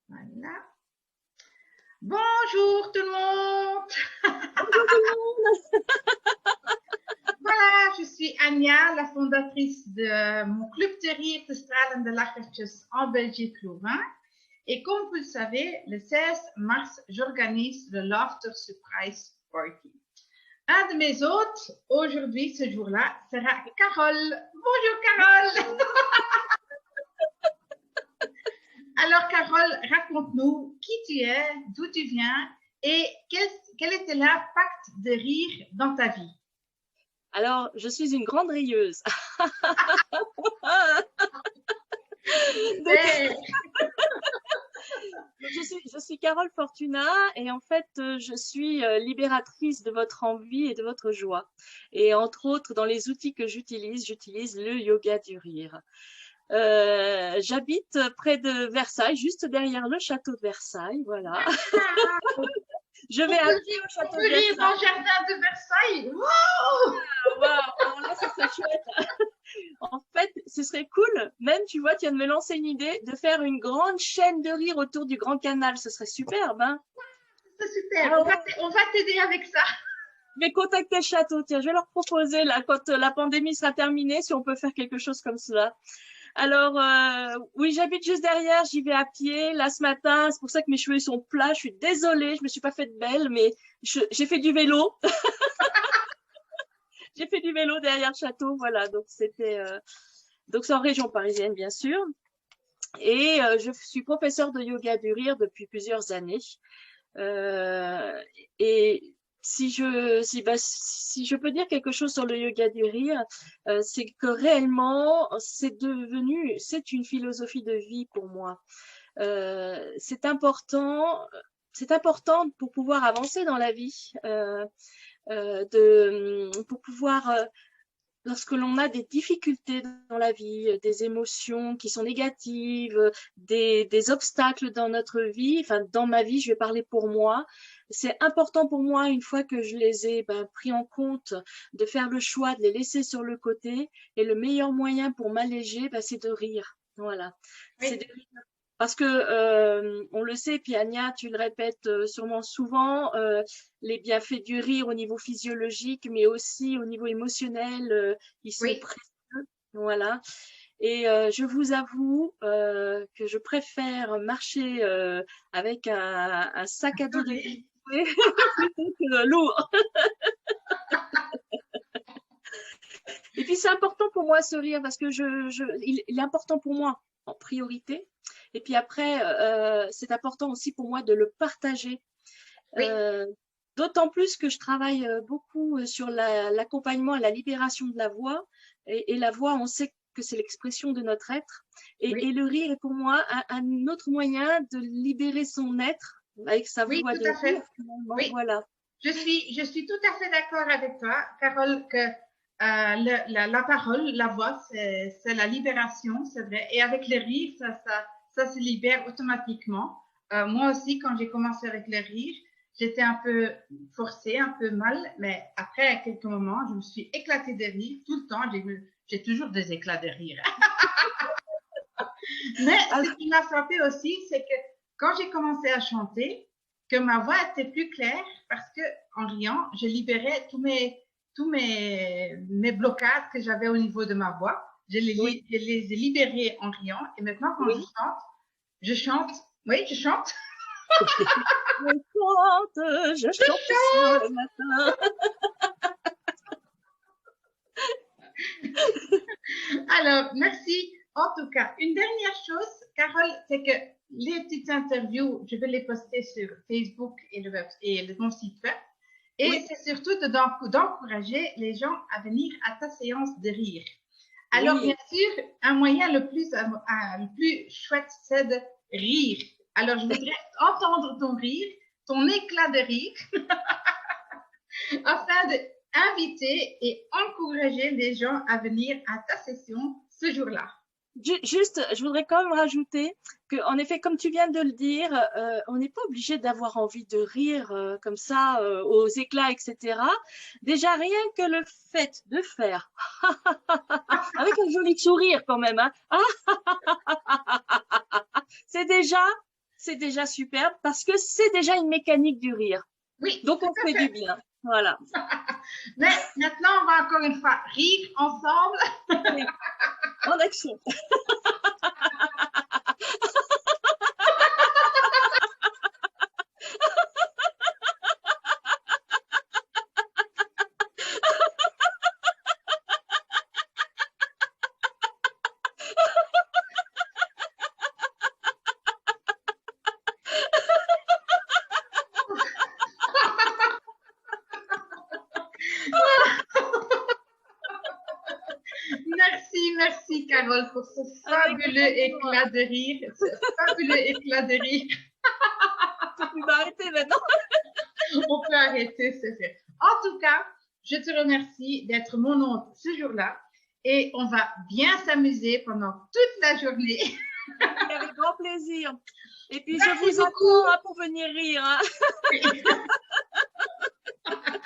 Voilà. Bonjour tout le monde. Bonjour tout le monde. Voilà, je suis Anja, la fondatrice de mon club de rire de Stralende Lachertjes en Belgique Louvain. Et comme vous le savez, le 16 mars, j'organise le Laughter Surprise Party. Un de mes hôtes aujourd'hui, ce jour-là, sera Carole. Bonjour Carole. Alors Carole, raconte-nous qui tu es, d'où tu viens et quel était l'impact de rire dans ta vie? Alors, je suis une grande rieuse. Je suis Carole Fortuna et en fait, je suis libératrice de votre envie et de votre joie. Et entre autres, dans les outils que j'utilise le yoga du rire. J'habite près de Versailles, juste derrière le château de Versailles, voilà. Je vais à pied au château de Versailles. Rire dans le jardin de Versailles. Wow! Wow, là, ça serait chouette. En fait, ce serait cool, même, tu vois, tu viens de me lancer une idée de faire une grande chaîne de rire autour du Grand Canal. Ce serait superbe, hein? C'est super. On va t'aider avec ça. Je vais contacter le château. Tiens, je vais leur proposer, là, quand la pandémie sera terminée, si on peut faire quelque chose comme cela. Alors, oui, j'habite juste derrière, j'y vais à pied. Là, ce matin, c'est pour ça que mes cheveux sont plats. Je suis désolée, je me suis pas faite belle, mais j'ai fait du vélo. J'ai fait du vélo derrière le château, voilà. Donc, c'est en région parisienne, bien sûr. Et je suis professeure de yoga du rire depuis plusieurs années. Et si je peux dire quelque chose sur le yoga du rire, c'est que réellement, c'est une philosophie de vie pour moi. C'est important pour pouvoir avancer dans la vie, pour pouvoir lorsque l'on a des difficultés dans la vie, des émotions qui sont négatives, des obstacles dans notre vie, enfin dans ma vie, je vais parler pour moi, c'est important pour moi, une fois que je les ai pris en compte, de faire le choix de les laisser sur le côté. Et le meilleur moyen pour m'alléger, c'est de rire. Voilà. Oui. C'est de rire. Parce que on le sait, puis Anja, tu le répètes sûrement souvent, les bienfaits du rire au niveau physiologique, mais aussi au niveau émotionnel, ils sont précieux. Voilà. Et je vous avoue que je préfère marcher avec un sac à dos de vie plutôt que lourd. Et puis c'est important pour moi ce rire parce que il est important pour moi en priorité. Et puis après, c'est important aussi pour moi de le partager. Oui. D'autant plus que je travaille beaucoup sur l'accompagnement et la libération de la voix. Et la voix, on sait que c'est l'expression de notre être. Et le rire est pour moi un autre moyen de libérer son être avec sa voix de rire. Oui, voilà. Je suis tout à fait d'accord avec toi, Carole, que la parole, la voix, c'est la libération, c'est vrai. Et avec le rire, ça se libère automatiquement. Moi aussi, quand j'ai commencé avec le rire, j'étais un peu forcée, un peu mal, mais après, à quelques moments, je me suis éclatée de rire tout le temps. J'ai toujours des éclats de rire. Mais ce qui m'a frappé aussi, c'est que quand j'ai commencé à chanter, que ma voix était plus claire parce que en riant, je libérais tous mes blocages que j'avais au niveau de ma voix. Je les ai libérés en riant. Et maintenant, quand je chante. Oui, je chante. Je chante le matin. Alors, merci. En tout cas, une dernière chose, Carole, c'est que les petites interviews, je vais les poster sur Facebook et mon site web. Et c'est surtout d'encourager les gens à venir à ta séance de rire. Alors, bien sûr, un moyen le plus chouette, c'est de rire. Alors, je voudrais entendre ton rire, ton éclat de rire, afin d'inviter et encourager les gens à venir à ta session ce jour-là. Juste, je voudrais quand même rajouter qu'en effet, comme tu viens de le dire, on n'est pas obligé d'avoir envie de rire comme ça, aux éclats, etc. Déjà, rien que le fait de faire, avec un joli sourire quand même, hein, c'est déjà c'est déjà superbe parce que c'est déjà une mécanique du rire. Oui. Donc, on fait du bien. Voilà. Mais maintenant, on va encore une fois rire ensemble. Oui. En action. Merci Carole pour ce fabuleux éclat de rire. Ce fabuleux éclat de rire. Tu peux arrêter maintenant. On peut arrêter, c'est fait. En tout cas, je te remercie d'être mon hôte ce jour-là et on va bien s'amuser pendant toute la journée. Avec grand plaisir. Et puis, je vous attends pour venir rire. Hein.